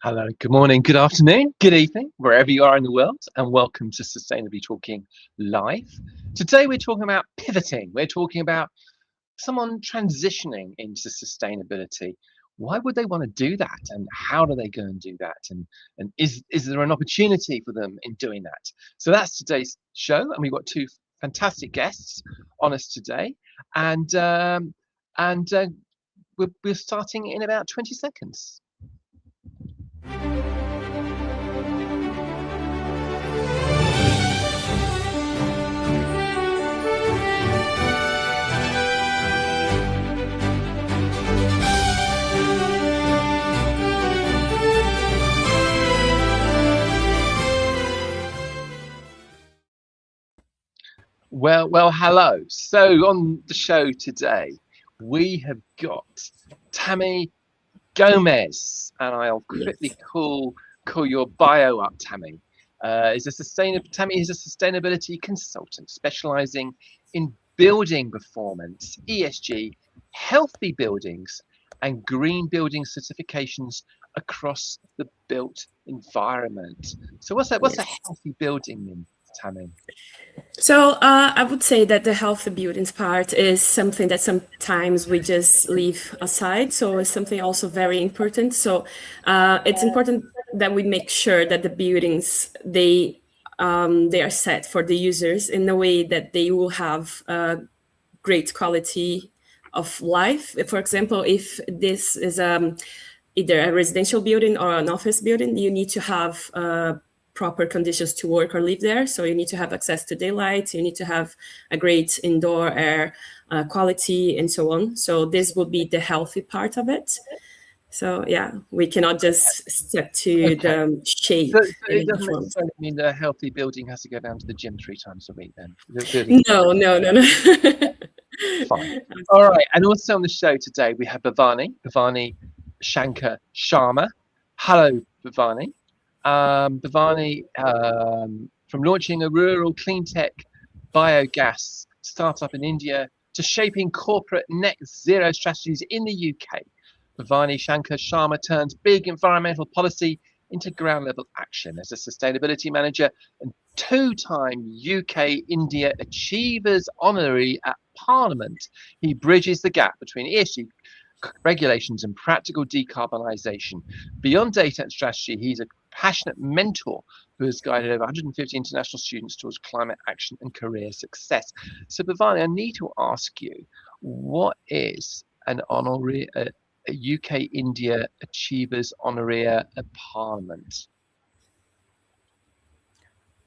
Hello, good morning, good afternoon, good evening, wherever you are in the world, and welcome to Sustainably Talking Live. Today we're talking about pivoting. We're talking about someone transitioning into sustainability. Why would they want to do that, and how do they go and do that, and is there an opportunity for them in doing that? So that's today's show, and we've got two fantastic guests on us today, and we're starting in about 20 seconds. Well, hello. So on the show today, we have got Tammy Gomez, and I'll quickly Yes. call your bio up, Tammy. Tammy is a sustainability consultant specializing in building performance, ESG, healthy buildings, and green building certifications across the built environment. So what's a Yes. healthy building mean, Tammy? I would say that the healthy buildings part is something that sometimes we just leave aside. So it's something also very important. It's important that we make sure that the buildings they are set for the users in a way that they will have great quality of life. For example, if this is either a residential building or an office building, you need to have proper conditions to work or live there. So you need to have access to daylight, you need to have a great indoor air quality, and so on. So this would be the healthy part of it. So yeah, we cannot just stick to Okay. the So, shape so and it the doesn't performance. necessarily mean that a healthy building has to go down to the gym 3 times a week then. The building No, no, no, no. fine. All right. And also on the show today we have Bhavani Shankar Sharma. Hello, Bhavani. Bhavani, from launching a rural clean tech biogas startup in India to shaping corporate net zero strategies in the UK. Bhavani Shankar Sharma turns big environmental policy into ground level action as a sustainability manager and two-time UK India Achievers Honorary at Parliament. He bridges the gap between ESG regulations and practical decarbonisation. Beyond data and strategy, he's a passionate mentor who has guided over 150 international students towards climate action and career success. So, Bhavani, I need to ask you, what is an honorary, a UK India Achievers Honorea at Parliament?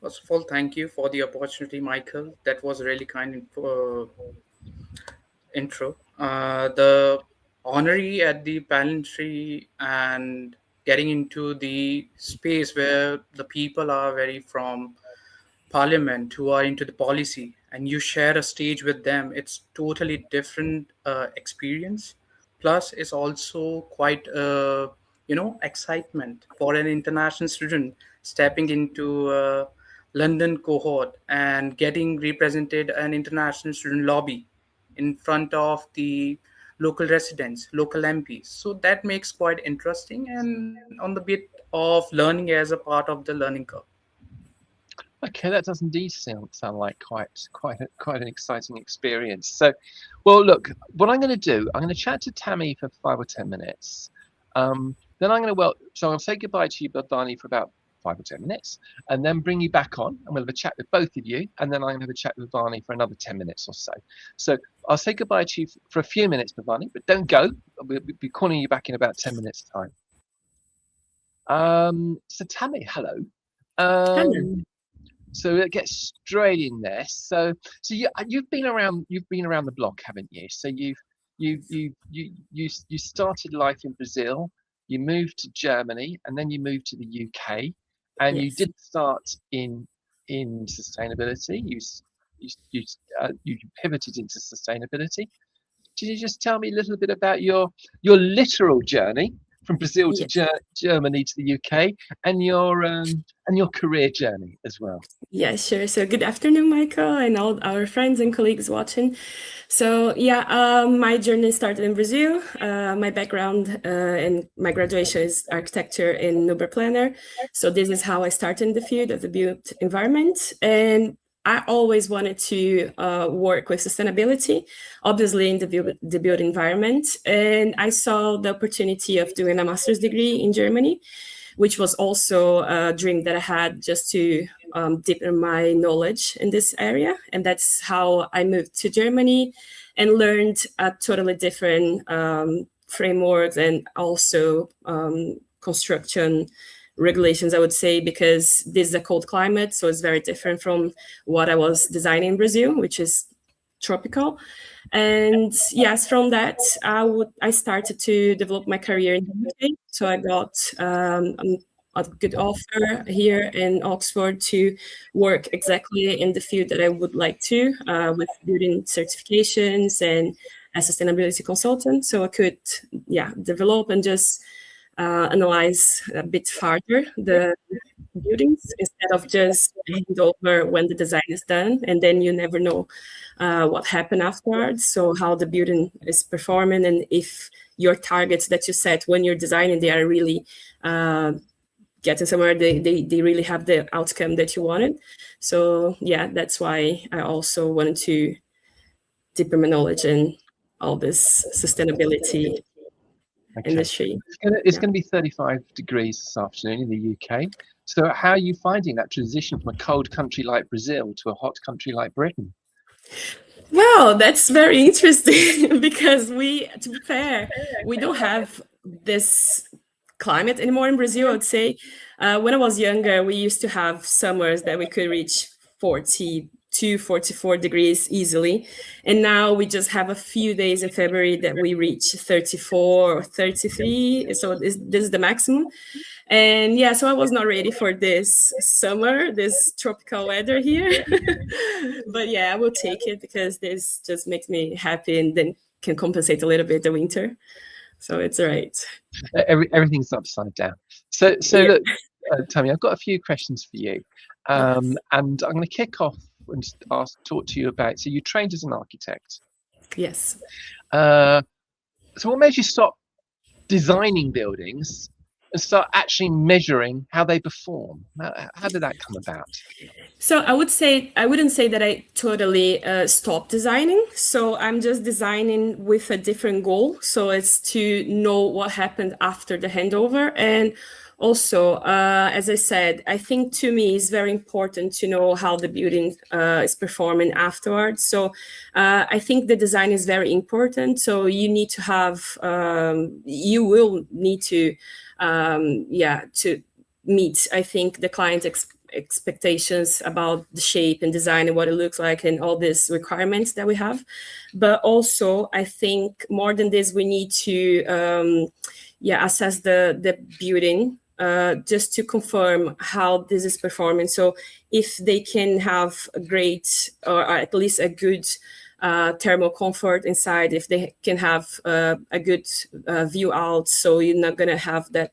First of all, thank you for the opportunity, Michael. That was a really kind intro. The honorary at the parliamentary and getting into the space where the people are very from parliament who are into the policy and you share a stage with them, it's totally different experience. Plus it's also quite excitement for an international student stepping into a London cohort and getting represented an international student lobby in front of the local residents, local MPs. So that makes quite interesting and on the bit of learning as a part of the learning curve. Okay, that does indeed sound like quite an exciting experience. So, well, look, what I'm going to do, I'm going to chat to Tammy for 5 or 10 minutes. Then I'm going to so I'll say goodbye to you, Bhavani, for about 5 or 10 minutes, and then bring you back on, and we'll have a chat with both of you, and then I'm going to have a chat with Bhavani for another 10 minutes or so. So I'll say goodbye to you for a few minutes, Bhavani, but don't go. We'll be calling you back in about 10 minutes' time. So Tammy, hello. Hello. So it gets straight in there. So you've been around the block, haven't you? So you started life in Brazil, you moved to Germany, and then you moved to the UK, and you Yes. did start in sustainability. You pivoted into sustainability. Can you just tell me a little bit about your literal journey from Brazil to Germany to the UK, and your career journey as well. Yeah, sure. So good afternoon, Michael, and all our friends and colleagues watching. So yeah, my journey started in Brazil. My background and my graduation is architecture in urban planner. So this is how I started in the field of the built environment. And I always wanted to work with sustainability, obviously in the built environment. And I saw the opportunity of doing a master's degree in Germany, which was also a dream that I had just to deepen my knowledge in this area. And that's how I moved to Germany and learned a totally different framework and also construction regulations, I would say, because this is a cold climate. So it's very different from what I was designing in Brazil, which is tropical. And yes, from that, I started to develop my career in the UK. So I got a good offer here in Oxford to work exactly in the field that I would like to, with building certifications and a sustainability consultant. So I could, develop and just analyze a bit farther the buildings instead of just hand over when the design is done, and then you never know what happened afterwards. So how the building is performing, and if your targets that you set when you're designing, they are really getting somewhere, they really have the outcome that you wanted. So yeah, that's why I also wanted to deepen my knowledge in all this sustainability industry. It's going to be 35 degrees this afternoon in the UK. So how are you finding that transition from a cold country like Brazil to a hot country like Britain? Well, that's very interesting because to be fair, we don't have this climate anymore in Brazil, I would say. When I was younger, we used to have summers that we could reach 42, 44 degrees easily. And now we just have a few days in February that we reach 34 or 33. So this is the maximum. And yeah, so I was not ready for this summer, this tropical weather here. But yeah, I will take it because this just makes me happy and then can compensate a little bit the winter. So it's all right. Everything's upside down. So look, Tammy, I've got a few questions for you. And I'm going to kick off and talk to you about, so you trained as an architect. Yes. So what made you stop designing buildings and start actually measuring how they perform? How did that come about? So I wouldn't say that I totally stopped designing. So I'm just designing with a different goal. So it's to know what happened after the handover. And also, as I said, I think to me it's very important to know how the building is performing afterwards. So I think the design is very important. So you need to have, you will need to, to meet, I think, the client expectations about the shape and design and what it looks like and all these requirements that we have. But also, I think more than this, we need to assess the building just to confirm how this is performing. So if they can have a great or at least a good thermal comfort inside, if they can have a good view out, so you're not going to have that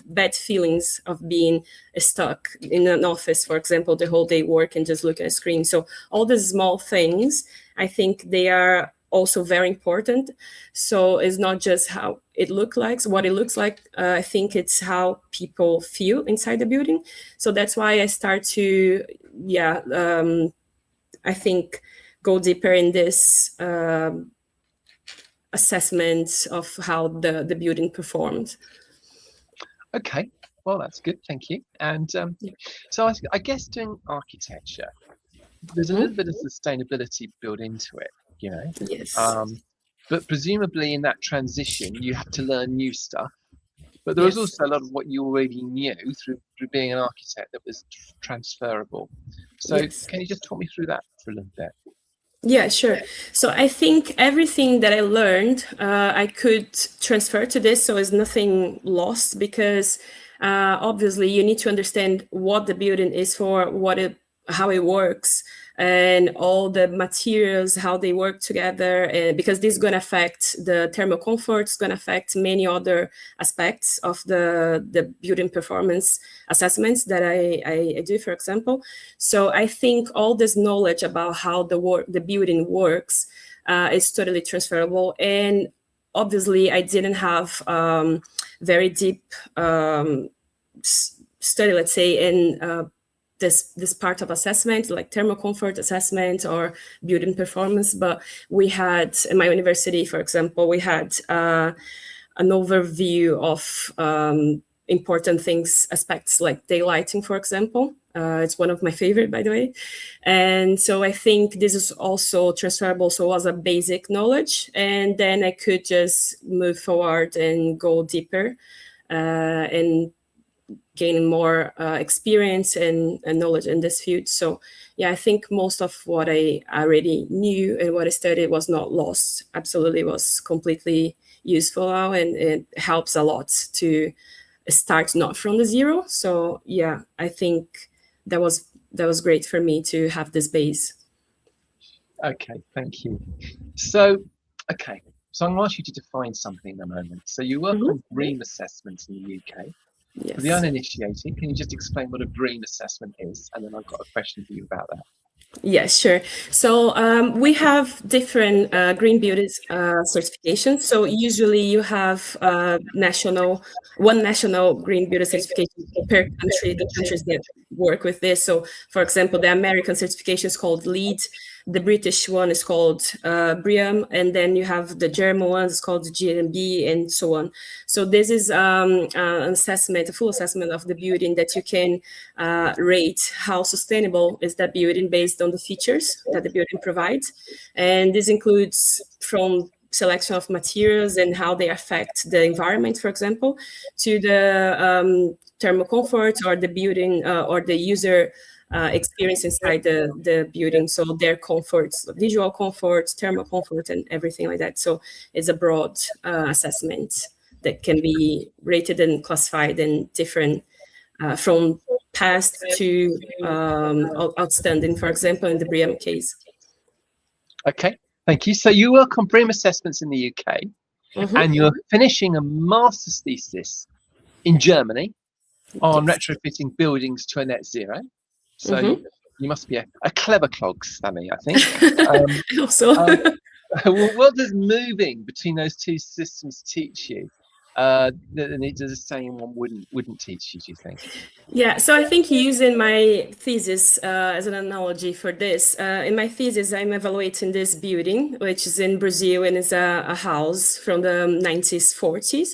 bad feelings of being stuck in an office, for example, the whole day work and just look at a screen. So all the small things, I think they are also very important. So it's not just how it looks like, what it looks like. I think it's how people feel inside the building. So that's why I start to, I think, go deeper in this assessment of how the building performed. Okay, well, that's good. Thank you. And so I guess doing architecture, there's a little bit of sustainability built into it, you know? Yes. But presumably in that transition, you have to learn new stuff. But there was also a lot of what you already knew through being an architect that was transferable. So can you just talk me through that for a little bit? Yeah, sure. So I think everything that I learned, I could transfer to this. So it's nothing lost because obviously you need to understand what the building is for, how it works, and all the materials, how they work together, because this is going to affect the thermal comfort, it's going to affect many other aspects of the building performance assessments that I do, for example. So I think all this knowledge about how the building works is totally transferable. And obviously, I didn't have very deep study, let's say, in this part of assessment, like thermal comfort assessment or building performance. But we had, in my university, for example, we had an overview of important things, aspects like daylighting, for example. It's one of my favorite, by the way. And so I think this is also transferable. So it was a basic knowledge. And then I could just move forward and go deeper and gain more experience and knowledge in this field. So yeah, I think most of what I already knew and what I studied was not lost. Absolutely was completely useful now, and it helps a lot to start not from the zero. So yeah, I think that was great for me to have this base. Okay, thank you. So, okay, so I'm going to ask you to define something in a moment. So you work on BREEAM assessments in the UK. Yes. For the uninitiated, can you just explain what a BREEAM assessment is? And then I've got a question for you about that. Yes, sure. So we have different green buildings certifications. So usually you have one national green building certification per country, the countries that work with this. So for example, the American certification is called LEED. The British one is called BREEAM, and then you have the German one is called GNB, and so on. So this is an assessment, a full assessment of the building that you can rate how sustainable is that building based on the features that the building provides. And this includes from selection of materials and how they affect the environment, for example, to the thermal comfort or the building or the user experience inside the building. So their comforts, visual comfort, thermal comfort, and everything like that. So it's a broad assessment that can be rated and classified in different, from past to outstanding, for example, in the BREEAM case. Okay, thank you. So you work on BREEAM assessments in the UK, and you're finishing a master's thesis in Germany on retrofitting buildings to a net zero. So you must be a clever clog, Sammy, I think. Also. What does moving between those two systems teach you? That the same one wouldn't teach you, do you think? Yeah, so I think using my thesis as an analogy for this, in my thesis, I'm evaluating this building, which is in Brazil, and it's a house from the 1940s.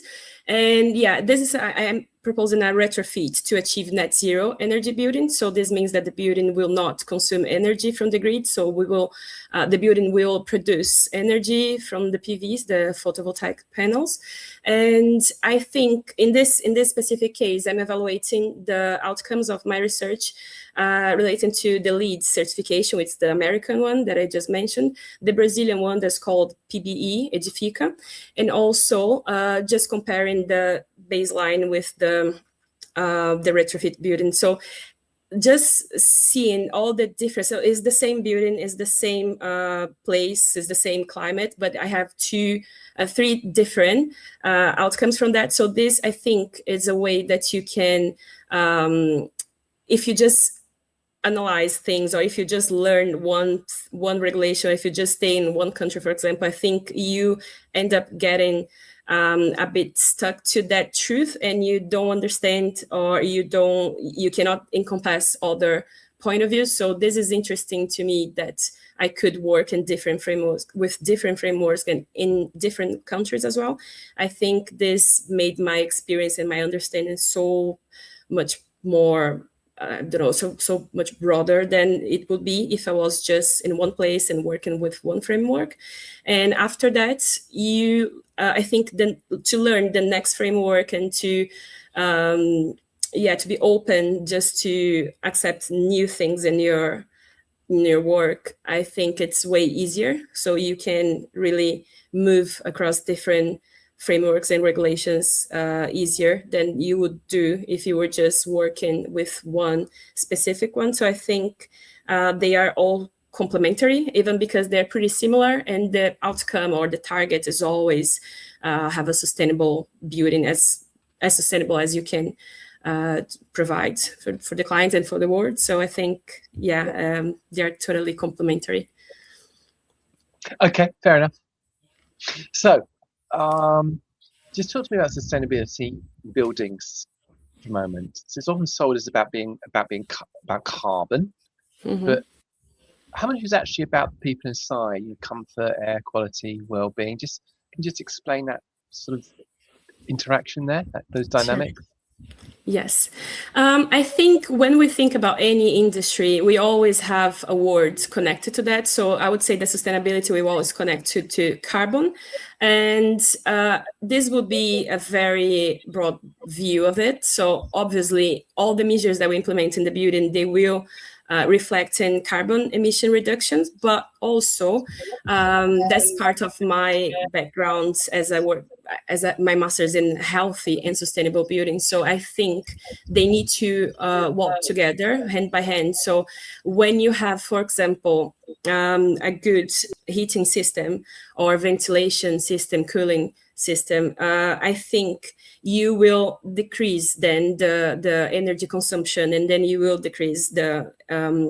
And yeah, I am proposing a retrofit to achieve net zero energy building. So this means that the building will not consume energy from the grid. So the building will produce energy from the PVs, the photovoltaic panels. And I think in this specific case, I'm evaluating the outcomes of my research relating to the LEED certification. It's the American one that I just mentioned, the Brazilian one that's called PBE, Edifica, and also just comparing the baseline with the retrofit building. So just seeing all the difference. So it's the same building, is the same place, is the same climate, but I have three different outcomes from that. So this, I think, is a way that you can, if you just analyze things, or if you just learn one regulation, if you just stay in one country, for example, I think you end up getting a bit stuck to that truth, and you don't understand, or you cannot encompass other point of views. So this is interesting to me, that I could work in different frameworks, with different frameworks, and in different countries as well. I think this made my experience and my understanding so much more so much broader than it would be if I was just in one place and working with one framework. And after that, I think then to learn the next framework, and to be open just to accept new things in your work, I think it's way easier. So you can really move across different frameworks and regulations easier than you would do if you were just working with one specific one. So I think they are all complementary, even because they're pretty similar, and the outcome or the target is always have a sustainable building, as sustainable as you can provide for the client and for the world. So I think, they're totally complementary. Okay, fair enough. So, just talk to me about sustainability buildings for a moment. So it's often sold as about carbon, but how much is actually about the people inside? Comfort, air quality, well-being. Can you just explain that sort of interaction there, those dynamics? Yes. I think when we think about any industry, we always have a word connected to that. So I would say that sustainability we always connect to carbon. And this would be a very broad view of it. So obviously, all the measures that we implement in the building, they will reflect in carbon emission reductions, but also that's part of my background as I work my master's in healthy and sustainable building. So I think they need to walk together hand by hand. So when you have, for example, a good heating system or ventilation system, cooling system, I think you will decrease then the energy consumption, and then you will decrease the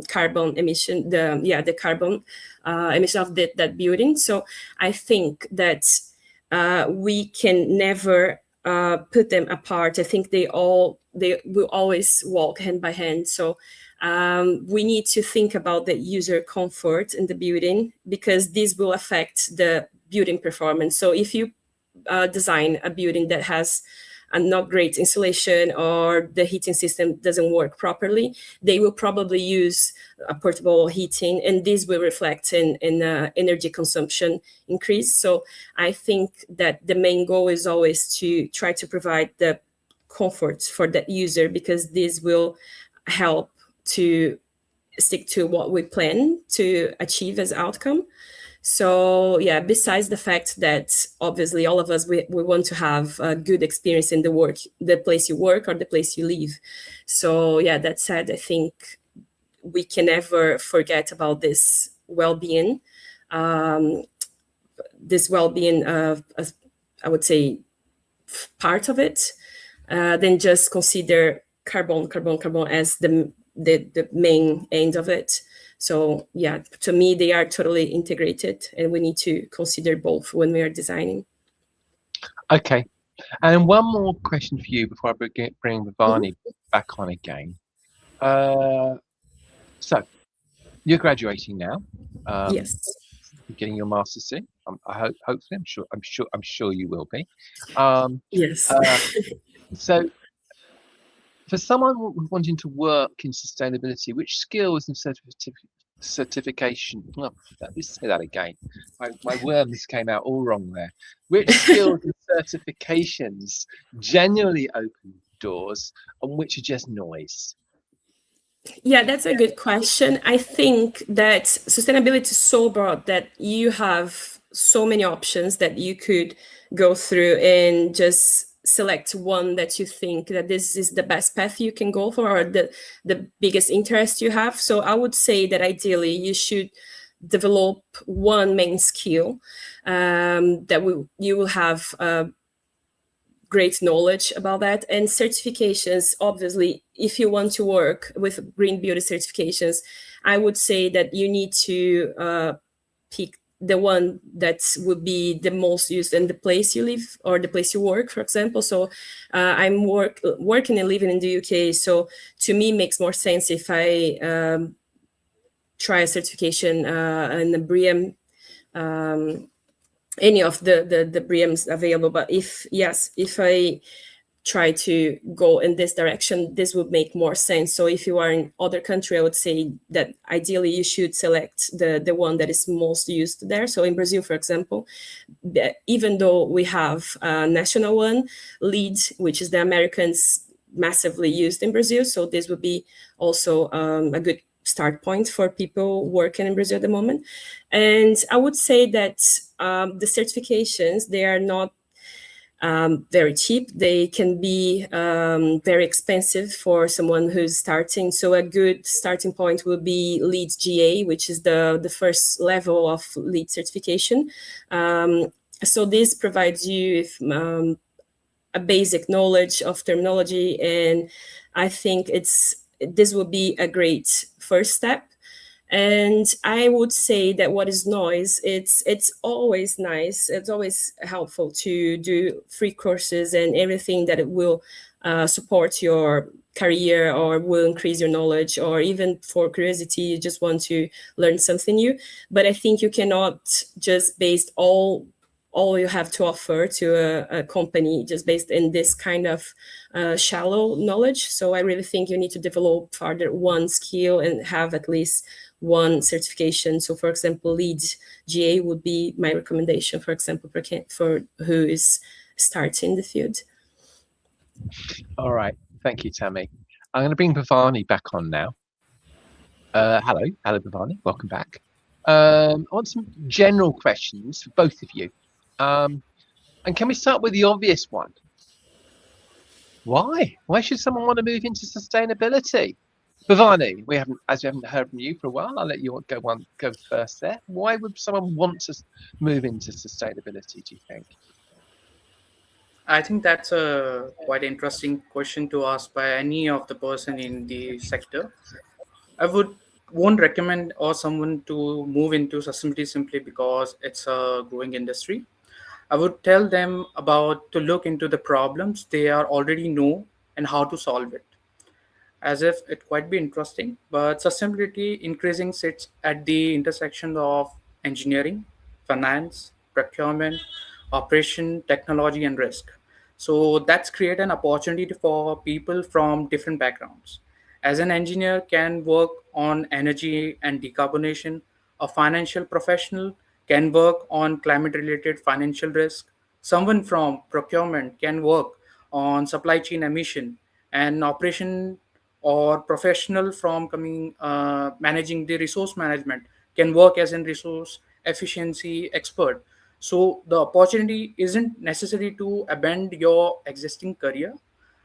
carbon emission, the carbon emission of that building. So I think that we can never put them apart. I think they will always walk hand by hand. So we need to think about the user comfort in the building, because this will affect the building performance. So if you design a building that has a not great insulation, or the heating system doesn't work properly, they will probably use a portable heating, and this will reflect in energy consumption increase. So I think that the main goal is always to try to provide the comfort for that user, because this will help to stick to what we plan to achieve as outcome. So besides the fact that obviously all of us, we want to have a good experience in the place you work or the place you live. So that said, I think we can never forget about this well-being. This well-being, I would say, part of it. Then just consider carbon as the main end of it. So to me, they are totally integrated, and we need to consider both when we are designing. Okay. And one more question for you before I bring Bhavani back on again. So you're graduating now. Yes. You're getting your master's soon. Hopefully, I'm sure you will be. Yes. So for someone wanting to work in sustainability, which skills and certification? Let me say that again. My words came out all wrong there. Which skills and certifications genuinely open doors, and which are just noise? Yeah, that's a good question. I think that sustainability is so broad that you have so many options that you could go through and just select one that you think that this is the best path you can go for, or the biggest interest you have. So I would say that ideally you should develop one main skill that you will have great knowledge about that. And certifications, obviously, if you want to work with green building certifications, I would say that you need to pick the one that would be the most used in the place you live or the place you work, for example. So I'm working and living in the UK. So to me, it makes more sense if I try a certification in the BREEAM, any of the BREEAMs available. But if I try to go in this direction, this would make more sense. So if you are in other country, I would say that ideally you should select the one that is most used there. So in Brazil, for example, even though we have a national one, LEED, which is the Americans massively used in Brazil. So this would be also a good start point for people working in Brazil at the moment. And I would say that the certifications, they are not very cheap. They can be very expensive for someone who's starting. So a good starting point will be LEED GA, which is the first level of LEED certification. So this provides you with a basic knowledge of terminology, and I think this will be a great first step. And I would say that what is noise, it's always nice, it's always helpful to do free courses and everything that it will support your career or will increase your knowledge, or even for curiosity, you just want to learn something new. But I think you cannot just base all you have to offer to a company just based in this kind of shallow knowledge. So I really think you need to develop further one skill and have at least one certification. So for example, LEED GA would be my recommendation, for example, for who is starting the field. All right, thank you, Tammy. I'm going to bring Bhavani back on now. Hello, Bhavani, welcome back. I want some general questions for both of you. And can we start with the obvious one? Why? Why should someone want to move into sustainability? Bhavani, we haven't heard from you for a while. I'll let you go first there. Why would someone want to move into sustainability, do you think? I think that's a quite interesting question to ask by any of the person in the sector. I won't recommend or someone to move into sustainability simply because it's a growing industry. I would tell them to look into the problems they already know and how to solve it. As if it quite be interesting, but sustainability increasing sits at the intersection of engineering, finance, procurement, operation, technology, and risk. So that's create an opportunity for people from different backgrounds. As an engineer can work on energy and decarbonation, a financial professional can work on climate related financial risk, someone from procurement can work on supply chain emission, and operation or professional from managing the resource management can work as a resource efficiency expert. So the opportunity isn't necessary to abandon your existing career.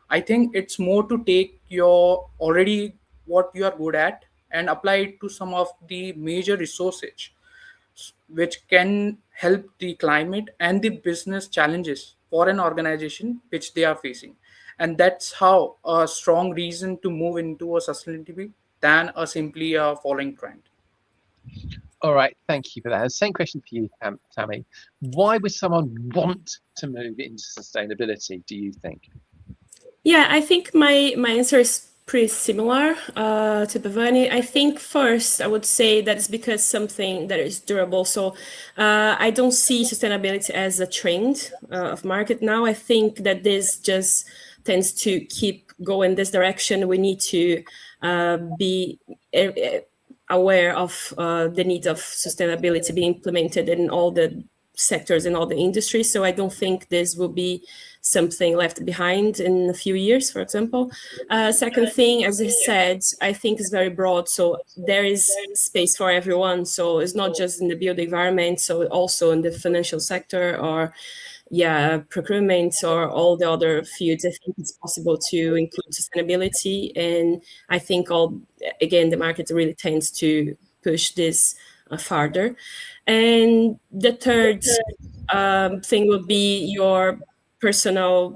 I think it's more to take your already what you are good at and apply it to some of the major resources which can help the climate and the business challenges for an organization which they are facing. And that's how a strong reason to move into a sustainability than a simply a following trend. All right, thank you for that. Same question for you, Tammy. Why would someone want to move into sustainability, do you think? Yeah, I think my answer is pretty similar to Bhavani. I think first I would say that it's because something that is durable. So I don't see sustainability as a trend of market now. I think that this just tends to keep going this direction. We need to be aware of the need of sustainability being implemented in all the sectors and all the industries. So I don't think this will be something left behind in a few years, for example. Second thing, as I said, I think is very broad. So there is space for everyone. So it's not just in the built environment, so also in the financial sector or procurement or all the other fields. I think it's possible to include sustainability. And I think the market really tends to push this farther. And the third thing would be your personal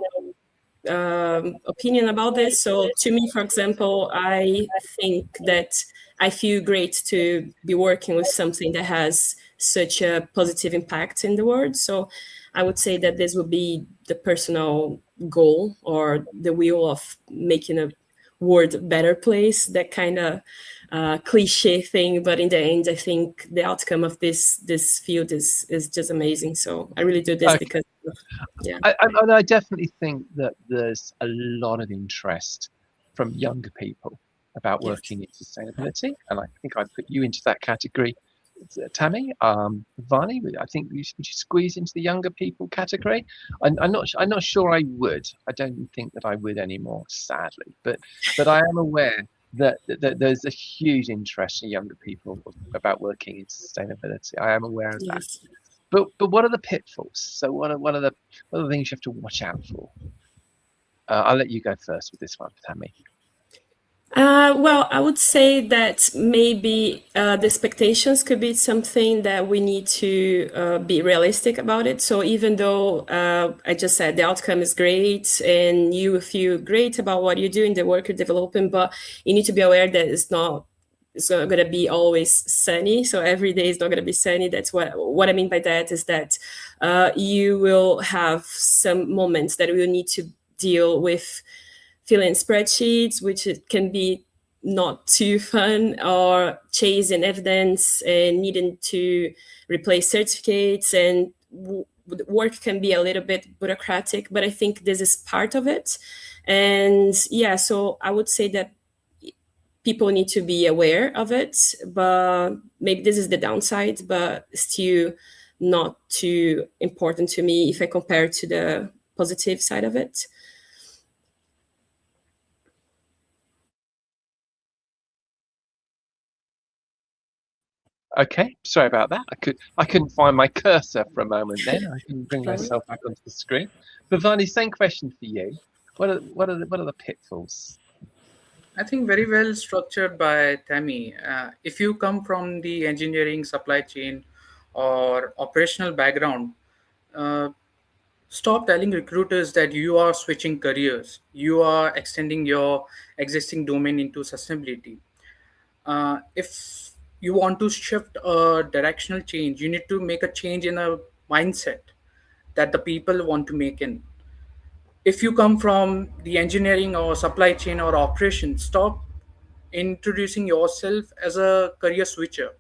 opinion about this. So to me, for example, I think that I feel great to be working with something that has such a positive impact in the world. So I would say that this would be the personal goal or the wheel of making a world a better place, that kind of cliche thing, but in the end, I think the outcome of this field is just amazing. So I really do this because, I definitely think that there's a lot of interest from younger people about working in sustainability, and I think I'd put you into that category, Tammy. Bhavani, I think would you squeeze into the younger people category? I'm not sure I would. I don't think that I would anymore, sadly, but I am aware that there's a huge interest in younger people about working in sustainability. I am aware of that. But what are the pitfalls? So what are the things you have to watch out for? I'll let you go first with this one, Tammy. Well, I would say that maybe the expectations could be something that we need to be realistic about it. So even though I just said the outcome is great and you feel great about what you're doing, the work you're developing, but you need to be aware that it's not going to be always sunny. So every day is not going to be sunny. That's what I mean by that is that you will have some moments that we will need to deal with filling spreadsheets, which it can be not too fun, or chasing evidence and needing to replace certificates, and work can be a little bit bureaucratic, but I think this is part of it. And yeah, so I would say that people need to be aware of it, but maybe this is the downside, but still not too important to me if I compare to the positive side of it. Okay, sorry about that. I couldn't find my cursor for a moment then. I couldn't bring myself back onto the screen. Bhavani, same question for you. What are the pitfalls? I think very well structured by Tammy. If you come from the engineering, supply chain, or operational background, uh, stop telling recruiters that you are switching careers. You are extending your existing domain into sustainability. If you want to shift a directional change, you need to make a change in a mindset that the people want to make in. If you come from the engineering or supply chain or operations, stop introducing yourself as a career switcher.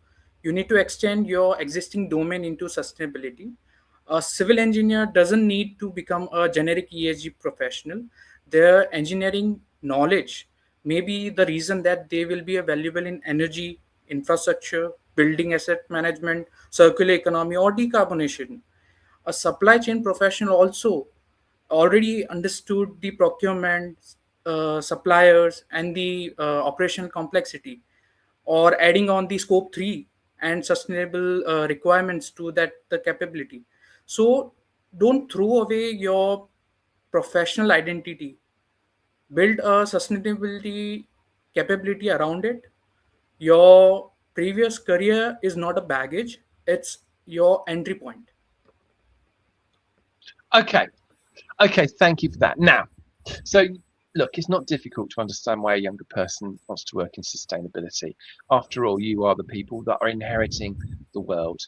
You need to extend your existing domain into sustainability. A civil engineer doesn't need to become a generic ESG professional. Their engineering knowledge may be the reason that they will be valuable in energy, infrastructure, building asset management, circular economy, or decarbonation. A supply chain professional also already understood the procurement, suppliers, and the operational complexity, or adding on the scope 3 and sustainable requirements to that the capability. So don't throw away your professional identity. Build a sustainability capability around it. Your previous career is not a baggage, it's your entry point. Okay, thank you for that. Now, so look, it's not difficult to understand why a younger person wants to work in sustainability. After all, you are the people that are inheriting the world,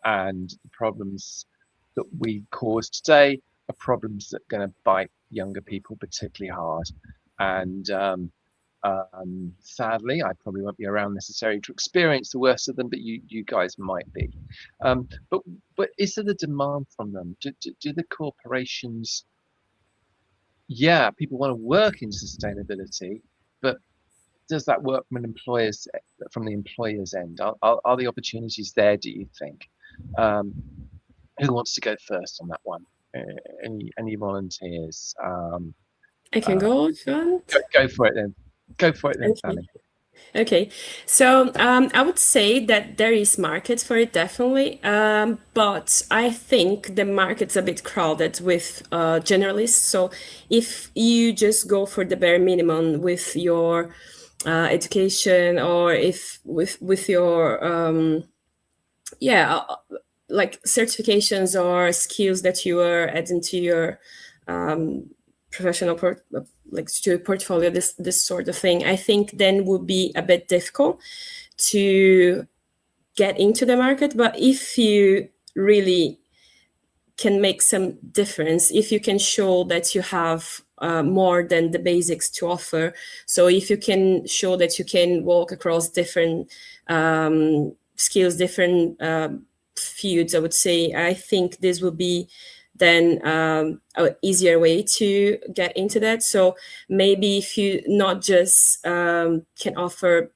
and the problems that we cause today are problems that are going to bite younger people particularly hard. And sadly, I probably won't be around necessarily to experience the worst of them, but you guys might be. But is there the demand from them? Do the corporations? Yeah, people want to work in sustainability, but does that work from the employer's end? Are the opportunities there, do you think? Who wants to go first on that one? Any volunteers? I can go, John. Go for it then. Go for it then, Fanny. Okay, so I would say that there is market for it, definitely, but I think the market's a bit crowded with generalists. So if you just go for the bare minimum with your education, or if with your like certifications or skills that you are adding to your professional like to your portfolio, this sort of thing, I think then would be a bit difficult to get into the market. But if you really can make some difference, if you can show that you have more than the basics to offer, so if you can show that you can walk across different skills, different fields, I would say, I think this will be then an easier way to get into that. So maybe if you not just can offer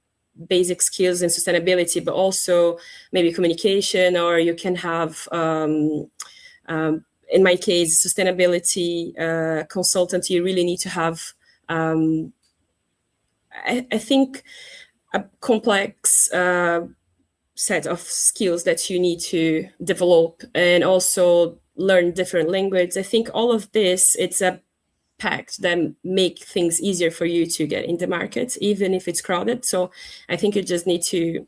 basic skills in sustainability, but also maybe communication, or you can have, in my case, sustainability consultant, you really need to have, I think, a complex set of skills that you need to develop, and also learn different languages. I think all of this, it's a pact that make things easier for you to get in the market, even if it's crowded. So I think you just need to,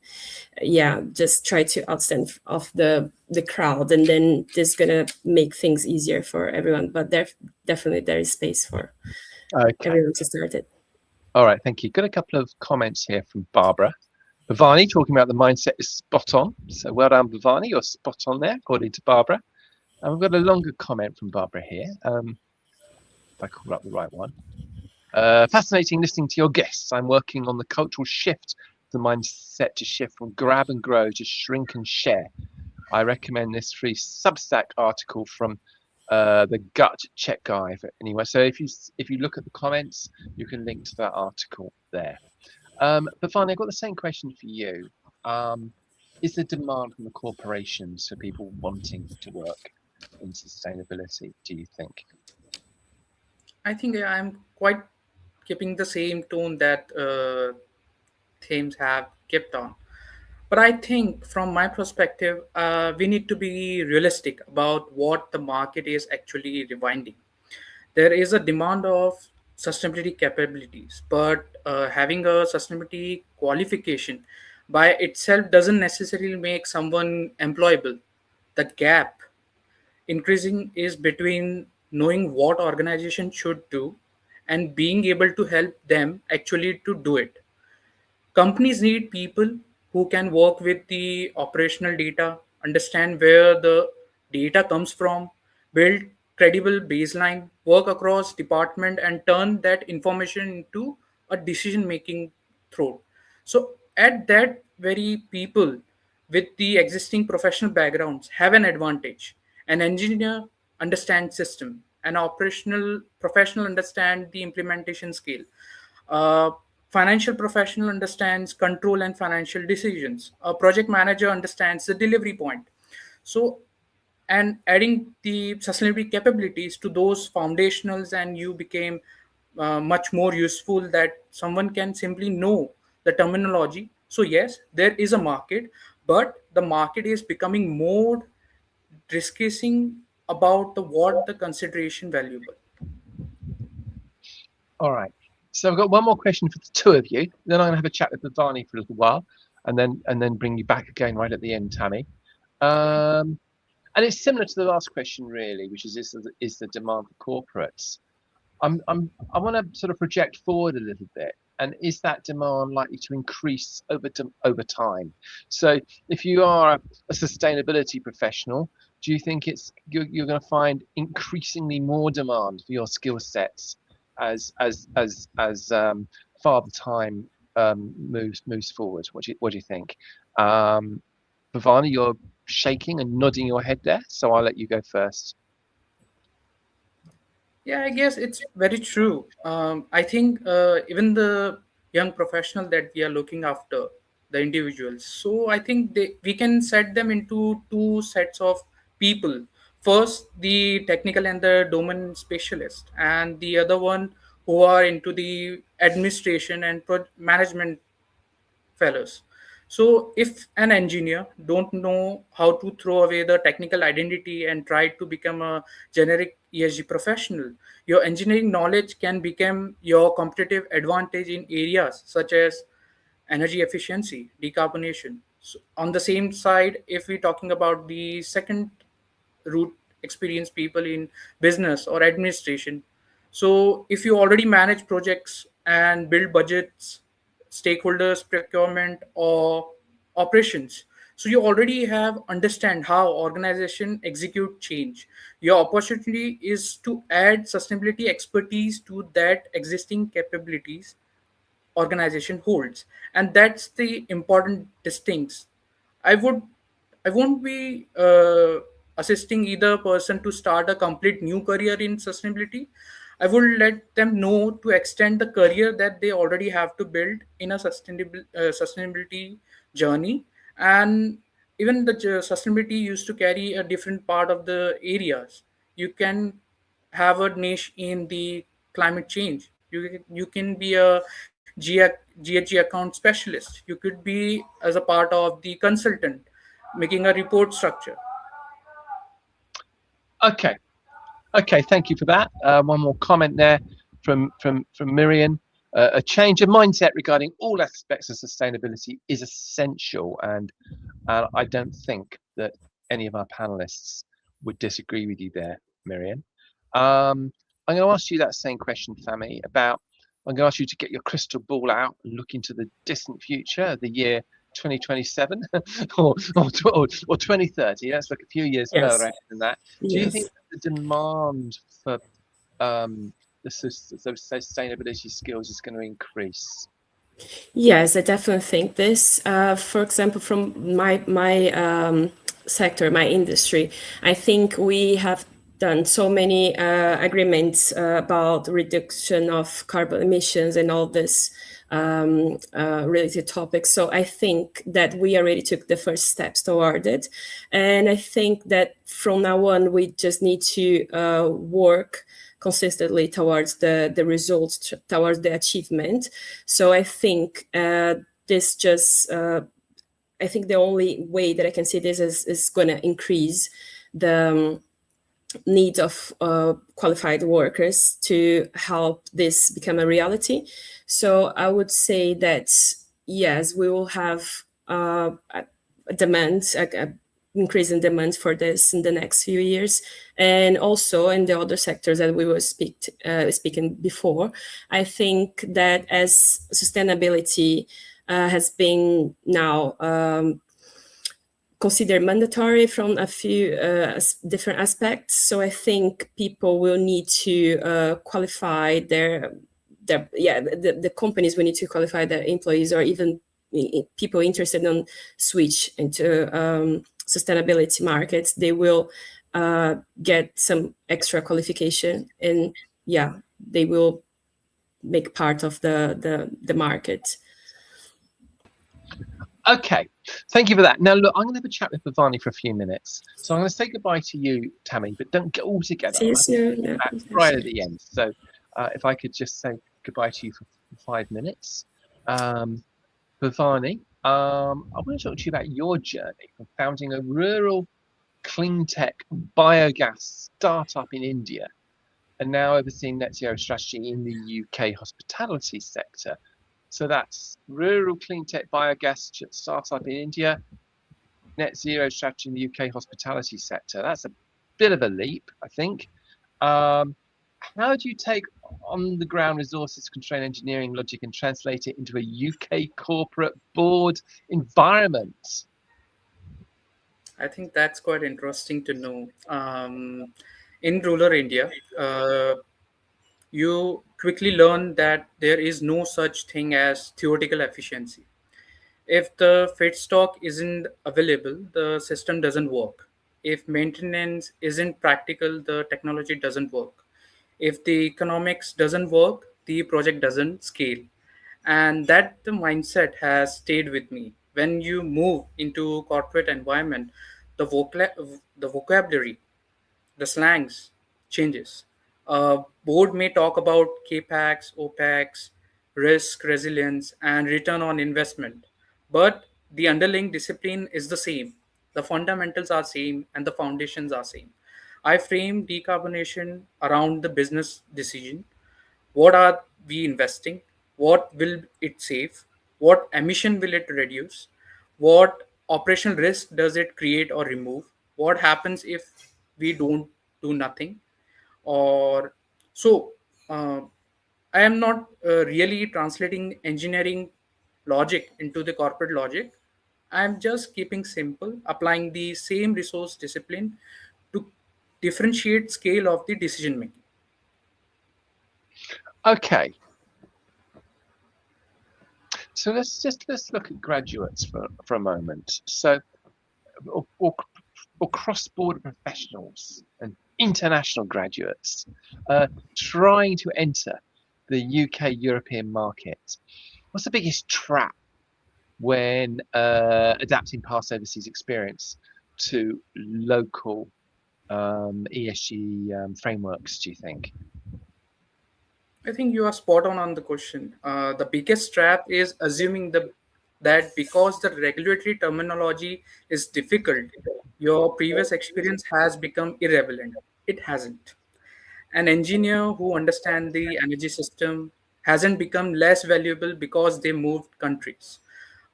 just try to outstand of the crowd, and then this gonna make things easier for everyone. But there is space for everyone to start it. All right, thank you. Got a couple of comments here from Barbara. Bhavani talking about the mindset is spot on. So well done, Bhavani. You're spot on there, according to Barbara. And we've got a longer comment from Barbara here. If I call up the right one. Fascinating listening to your guests. I'm working on the cultural shift, the mindset to shift from grab and grow to shrink and share. I recommend this free Substack article from the Gut Check guy. Anyway, so if you look at the comments, you can link to that article there. But finally, I've got the same question for you. Is there demand from the corporations for people wanting to work in sustainability, do you think? I think I'm quite keeping the same tone that themes have kept on. But I think from my perspective, we need to be realistic about what the market is actually rewinding. There is a demand of sustainability capabilities, but having a sustainability qualification by itself doesn't necessarily make someone employable. The gap increasing is between knowing what organization should do and being able to help them actually to do it. Companies need people who can work with the operational data, understand where the data comes from, build credible baseline, work across department, and turn that information into a decision making through. So at that very people with the existing professional backgrounds have an advantage. An engineer understands system, an operational professional understand the implementation scale. Uh, Financial professional understands control and financial decisions. A project manager understands the delivery point. So, and adding the sustainability capabilities to those foundationals, and you became much more useful that someone can simply know the terminology. So, yes, there is a market, but the market is becoming more discussing about what the consideration valuable. All right. So I've got one more question for the two of you. Then I'm going to have a chat with Bhavani for a little while, and then bring you back again right at the end, Tammy. And it's similar to the last question, really, which is the demand for corporates. I want to sort of project forward a little bit. And is that demand likely to increase over time? So if you are a sustainability professional, do you think you're going to find increasingly more demand for your skill sets as Father Time moves forward? What do you think? Bhavani, you're shaking and nodding your head there, so I'll let you go first. Yeah, I guess it's very true. I think even the young professional that we are looking after, the individuals. So I think we can set them into two sets of people. First, the technical and the domain specialist, and the other one who are into the administration and management fellows. So if an engineer don't know how to throw away the technical identity and try to become a generic ESG professional, your engineering knowledge can become your competitive advantage in areas such as energy efficiency, decarbonation. So on the same side, if we're talking about the second route, experienced people in business or administration. So if you already manage projects and build budgets, stakeholders, procurement, or operations, so you already have understand how organization execute change. Your opportunity is to add sustainability expertise to that existing capabilities organization holds, and that's the important distinct. I would i won't be assisting either person to start a complete new career in sustainability. I will let them know to extend the career that they already have to build in a sustainability journey. And even the sustainability used to carry a different part of the areas. You can have a niche in the climate change. You can be a GHG account specialist. You could be as a part of the consultant, making a report structure. Okay. Okay, thank you for that. One more comment there from Miriam. A change of mindset regarding all aspects of sustainability is essential, and I don't think that any of our panelists would disagree with you there, Miriam. I'm going to ask you that same question, Fahmi, about I'm going to ask you to get your crystal ball out and look into the distant future, the year 2027 or 2030. Let's look a few years Yes. further ahead than that. Do you think the demand for the sustainability skills is going to increase? Yes, I definitely think this. For example, from my sector, my industry, I think we have done so many agreements about reduction of carbon emissions and all this related topics. So I think that we already took the first steps toward it, and I think that from now on we just need to work consistently towards the results, towards the achievement. So I think this just, I think the only way that I can see this is going to increase the need of qualified workers to help this become a reality. So I would say that, yes, we will have a demand, increase in demand for this in the next few years, and also in the other sectors that we were speaking before. I think that as sustainability has been now considered mandatory from a few different aspects, so I think people will need to qualify the companies will need to qualify their employees, or even people interested in switch into sustainability markets. They will get some extra qualification, and they will make part of the market. Okay, thank you for that. Now, look, I'm going to have a chat with Bhavani for a few minutes. So I'm going to say goodbye to you, Tammy, but don't get all together. Right at the end. So if I could just say goodbye to you for 5 minutes. Bhavani, I want to talk to you about your journey from founding a rural clean tech biogas startup in India and now overseeing net zero strategy in the UK hospitality sector. So that's rural clean tech biogas startup in India, net zero strategy in the UK hospitality sector. That's a bit of a leap, I think. How do you take on the ground resources constrained engineering logic and translate it into a UK corporate board environment? I think that's quite interesting to know. In rural India, you quickly learn that there is no such thing as theoretical efficiency. If the feedstock isn't available, the system doesn't work. If maintenance isn't practical, the technology doesn't work. If the economics doesn't work, the project doesn't scale. And that the mindset has stayed with me. When you move into corporate environment, the vocabulary, the slangs changes. Board may talk about capex, opex, risk, resilience, and return on investment, but the underlying discipline is the same. The fundamentals are same, and the foundations are same. I frame decarbonation around the business decision. What are we investing? What will it save? What emission will it reduce? What operational risk does it create or remove? What happens if we don't do nothing? Or so I am not really translating engineering logic into the corporate logic. I am just keeping simple, applying the same resource discipline to differentiate scale of the decision making. Okay. So let's look at graduates for a moment. So, or cross-border professionals and international graduates trying to enter the UK European market. What's the biggest trap when adapting past overseas experience to local ESG frameworks, do you think? I think you are spot on the question. The biggest trap is assuming that because the regulatory terminology is difficult, your previous experience has become irrelevant. It hasn't. An engineer who understands the energy system hasn't become less valuable because they moved countries.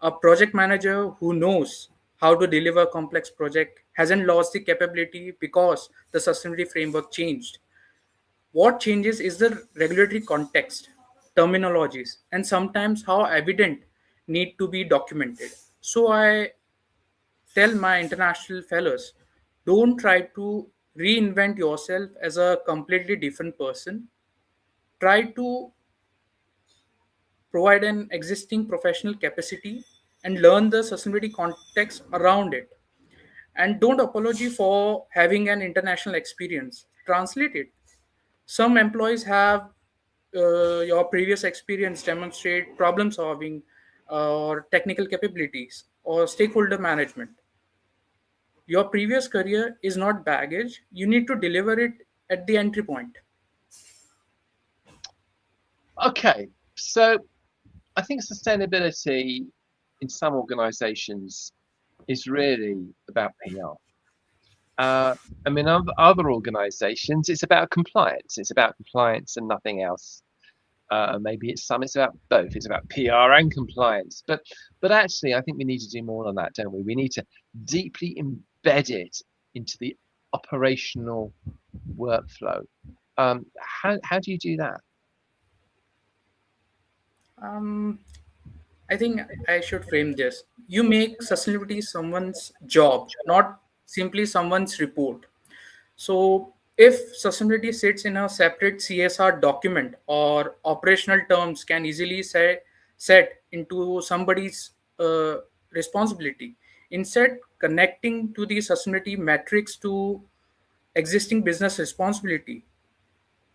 A project manager who knows how to deliver a complex project hasn't lost the capability because the sustainability framework changed. What changes is the regulatory context, terminologies, and sometimes how evident need to be documented. So I tell my international fellows, don't try to reinvent yourself as a completely different person. Try to provide an existing professional capacity and learn the sustainability context around it. And don't apologize for having an international experience. Translate it. Some employees have your previous experience demonstrate problem solving or technical capabilities or stakeholder management. Your previous career is not baggage. You need to deliver it at the entry point. Okay, so I think sustainability in some organisations is really about PR. I mean, other organisations, it's about compliance. It's about compliance and nothing else. Maybe it's about both. It's about PR and compliance. But actually, I think we need to do more than that, don't we? We need to deeply embed it into the operational workflow. How do you do that? Um, I think I should frame this. You make sustainability someone's job, not simply someone's report. So, if sustainability sits in a separate CSR document or operational terms can easily set into somebody's responsibility, instead connecting to the sustainability metrics to existing business responsibility,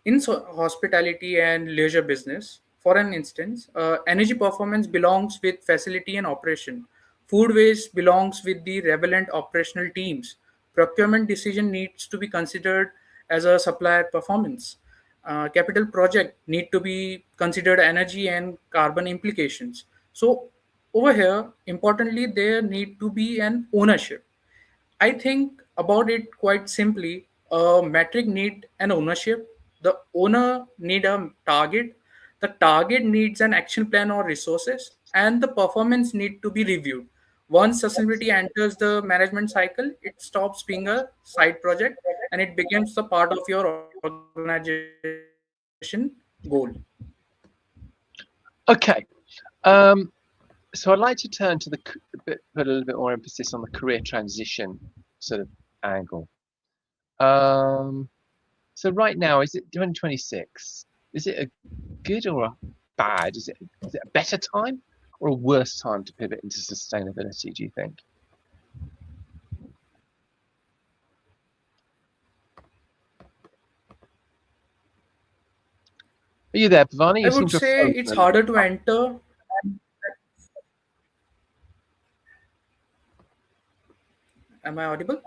in hospitality and leisure business, for an instance, energy performance belongs with facility and operation. Food waste belongs with the relevant operational teams. Procurement decision needs to be considered as a supplier performance. Capital project need to be considered energy and carbon implications. So over here, importantly, there need to be an ownership. I think about it quite simply. A metric need an ownership. The owner need a target. The target needs an action plan or resources, and the performance need to be reviewed. Once sustainability enters the management cycle, it stops being a side project and it becomes the part of your organization goal. Okay. So I'd like to turn to put a little bit more emphasis on the career transition sort of angle. So right now, is it 2026? Is it a good or a bad? Is it a better time or a worse time to pivot into sustainability, do you think? Are you there, Bhavani? I You seem would to have say frozen it's a little. harder to enter. Am I audible?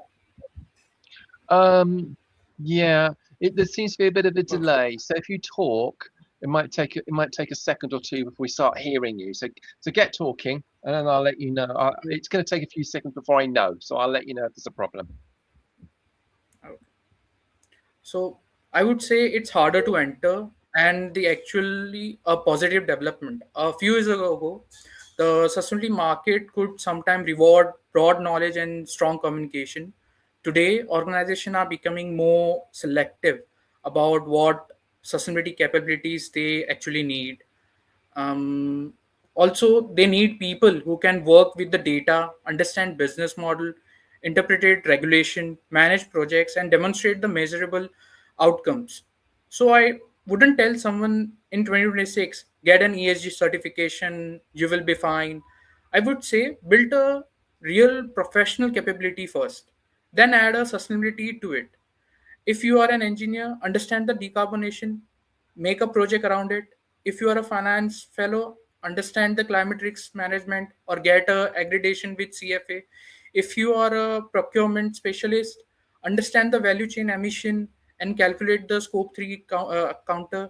Yeah, there seems to be a bit of a Perfect. delay. So if you talk, it might take a second or two before we start hearing you. So get talking, and then I'll let you know. It's going to take a few seconds before I know, so I'll let you know if there's a problem. Okay. So I would say it's harder to enter, and the actually a positive development. A few years ago, the sustainability market could sometimes reward broad knowledge and strong communication. Today, organizations are becoming more selective about what sustainability capabilities they actually need. um, Also, they need people who can work with the data, understand business model, interpret regulation, manage projects, and demonstrate the measurable outcomes. So I wouldn't tell someone in 2026 get an ESG certification, you will be fine. I would say build a real professional capability first, then add a sustainability to it. If you are an engineer, understand the decarbonation, make a project around it. If you are a finance fellow, understand the climate risk management or get a accreditation with CFA. If you are a procurement specialist, understand the value chain emission and calculate the scope 3 counter.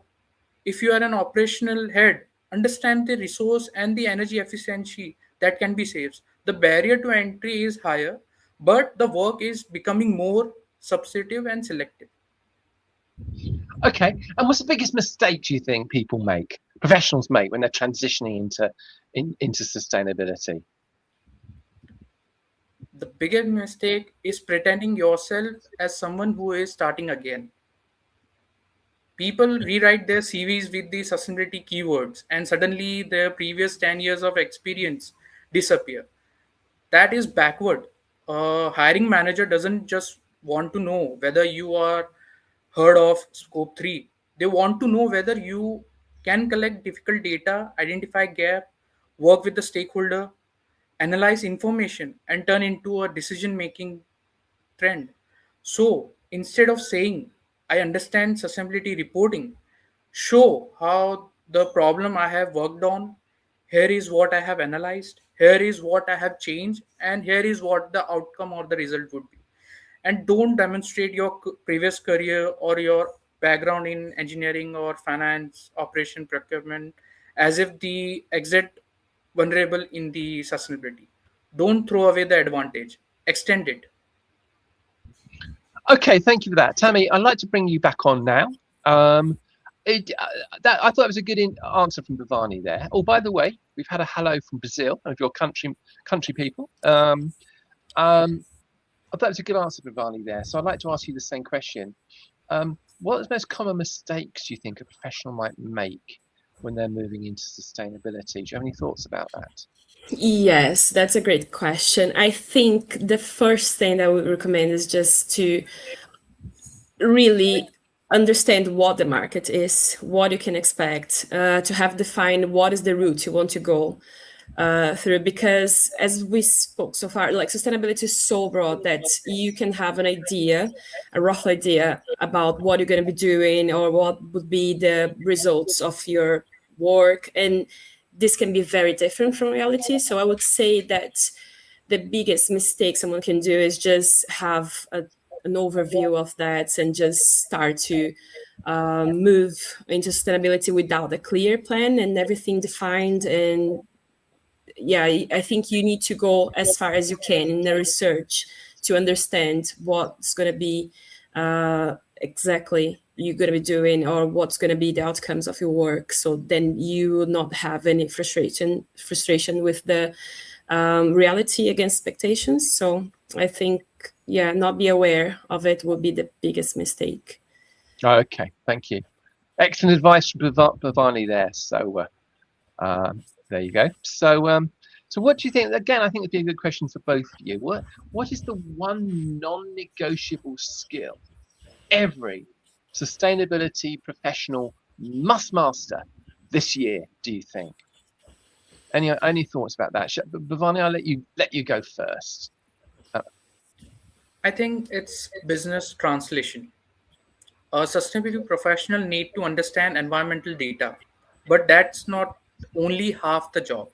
If you are an operational head, understand the resource and the energy efficiency that can be saved. The barrier to entry is higher, but the work is becoming more substantive and selective. Okay. And what's the biggest mistake do you think people make, professionals make, when they're transitioning into sustainability? The biggest mistake is pretending yourself as someone who is starting again. People rewrite their CVs with the sustainability keywords, and suddenly their previous 10 years of experience disappear. That is backward. A hiring manager doesn't just want to know whether you are heard of scope 3. They want to know whether you can collect difficult data, identify gap, work with the stakeholder, analyze information, and turn into a decision making trend. So instead of saying, I understand sustainability reporting, show how the problem I have worked on, here is what I have analyzed, here is what I have changed, and here is what the outcome or the result would be. And don't demonstrate your previous career or your background in engineering or finance, operation, procurement as if the exact vulnerable in the sustainability. Don't throw away the advantage, extend it. Okay, thank you for that, Tammy. I'd like to bring you back on now. I thought it was a good answer from Bhavani there. Oh, by the way, we've had a hello from Brazil, of your country people. I thought it was a good answer, Bhavani, there. So I'd like to ask you the same question. What are the most common mistakes you think a professional might make when they're moving into sustainability? Do you have any thoughts about that? Yes, that's a great question. I think the first thing that I would recommend is just to really understand what the market is, what you can expect, to have defined what is the route you want to go through. Because as we spoke so far, like sustainability is so broad that you can have an idea, a rough idea about what you're going to be doing or what would be the results of your work. And this can be very different from reality. So I would say that the biggest mistake someone can do is just have an overview of that and just start to move into sustainability without a clear plan and everything defined. And yeah, I think you need to go as far as you can in the research to understand what's going to be exactly you're going to be doing or what's going to be the outcomes of your work. So then you will not have any frustration with the reality against expectations. So I think, yeah, not be aware of it would be the biggest mistake. Oh, okay, thank you. Excellent advice from Bhavani there. So there you go. So so what do you think? Again, I think it'd be a good question for both of you. What is the one non-negotiable skill every sustainability professional must master this year, do you think? Any thoughts about that? Bhavani, I'll let you go first. I think it's business translation. A sustainability professional need to understand environmental data, but that's not only half the job.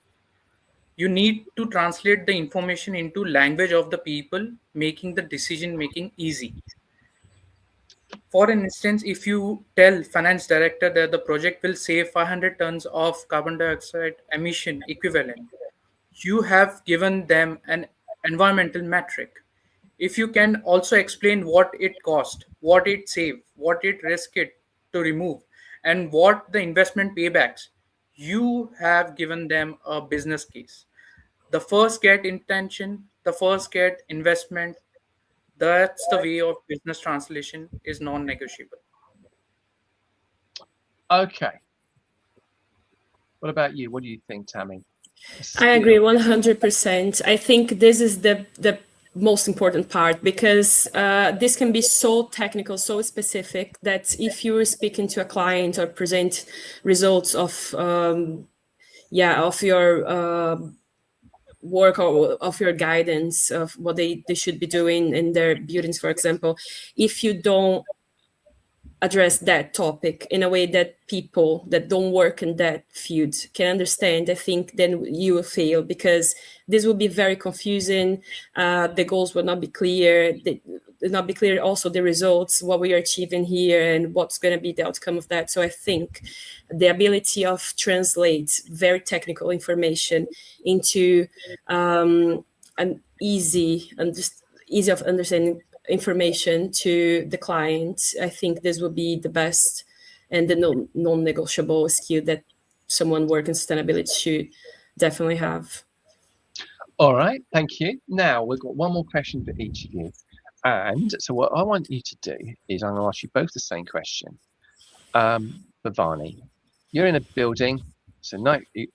You need to translate the information into language of the people, making the decision making easy. For instance, if you tell finance director that the project will save 500 tons of carbon dioxide emission equivalent, you have given them an environmental metric. If you can also explain what it cost, what it saved, what it risked to remove, and what the investment paybacks, you have given them a business case. The first get intention, the first get investment. That's the way of business translation is non-negotiable. Okay. What about you? What do you think, Tammy? I agree 100%. I think this is the most important part because this can be so technical, so specific that if you're speaking to a client or present results of your work or of your guidance of what they should be doing in their buildings, for example, if you don't address that topic in a way that people that don't work in that field can understand, I think then you will fail because this will be very confusing. The goals will not be clear. not be clear also the results, what we are achieving here, and what's going to be the outcome of that. So I think the ability of translate very technical information into an easy and just easy of understanding information to the client, I think this will be the best and the non-negotiable skill that someone working sustainability should definitely have. All right, thank you. Now we've got one more question for each of you. And so what I want you to do is I'm going to ask you both the same question. Bhavani, you're in a building, so you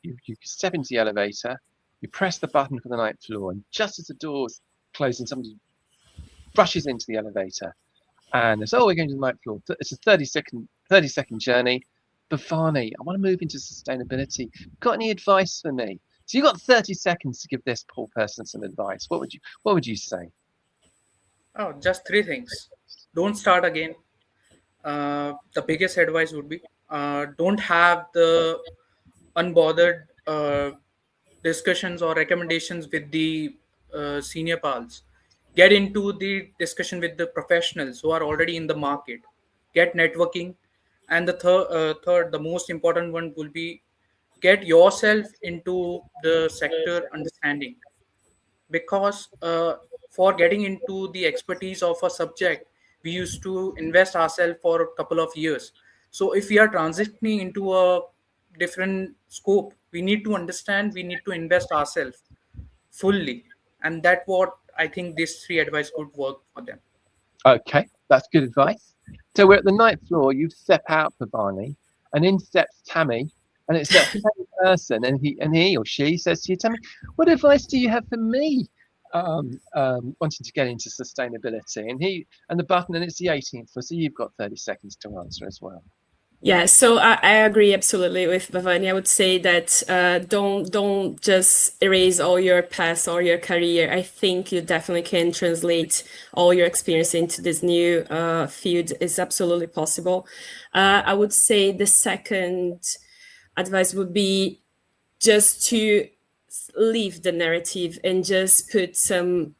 step into the elevator, you press the button for the ninth floor, and just as the doors close and somebody rushes into the elevator, and they say, oh, we're going to the ninth floor. It's a 30-second journey. Bhavani, I want to move into sustainability. Got any advice for me? So you've got 30 seconds to give this poor person some advice. What would you say? Oh, just 3 things. Don't start again. The biggest advice would be don't have the unbothered discussions or recommendations with the senior pals. Get into the discussion with the professionals who are already in the market. Get networking. And the third, the most important one will be get yourself into the sector understanding. Because for getting into the expertise of a subject, we used to invest ourselves for a couple of years. So if we are transitioning into a different scope, we need to understand, we need to invest ourselves fully. And that's what I think these 3 advice could work for them. Okay, that's good advice. So we're at the ninth floor, you step out, Bhavani, and in steps Tammy, and it's that same person, and he or she says to you, Tammy, what advice do you have for me wanting to get into sustainability? And the button, and it's the 18th floor, so you've got 30 seconds to answer as well. Yeah, so I agree absolutely with Bhavani. I would say that don't just erase all your past or your career. I think you definitely can translate all your experience into this new field. It's absolutely possible. I would say the second advice would be just to leave the narrative and just put some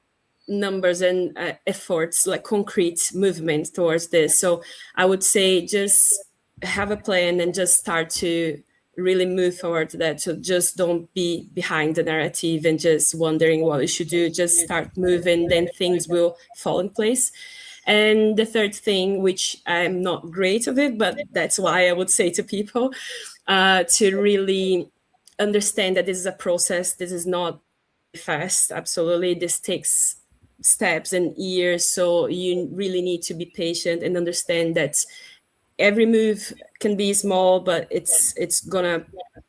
numbers and efforts, like concrete movement towards this. So I would say just have a plan and just start to really move forward to that. So just don't be behind the narrative and just wondering what you should do. Just start moving, then things will fall in place. And the third thing, which I'm not great of it, but that's why I would say to people to really understand that this is a process. This is not fast. Absolutely. This takes steps and years. So you really need to be patient and understand that every move can be small, but it's gonna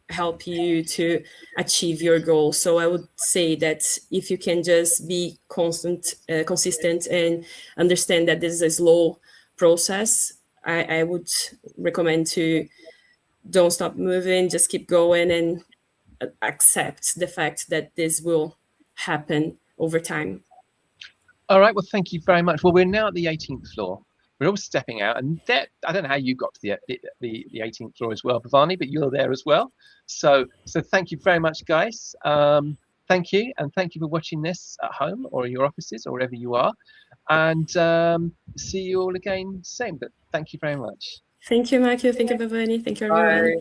help you to achieve your goal. So I would say that if you can just be consistent and understand that this is a slow process, I would recommend to don't stop moving, just keep going and accept the fact that this will happen over time. All right, well, thank you very much. Well, we're now at the 18th floor. We're all stepping out, and I don't know how you got to the 18th floor as well, Bhavani, but you're there as well. So thank you very much, guys. Thank you, and thank you for watching this at home or in your offices or wherever you are. And see you all again soon. But thank you very much. Thank you, Matthew. Thank you, Bhavani. Thank you, everyone. Bye.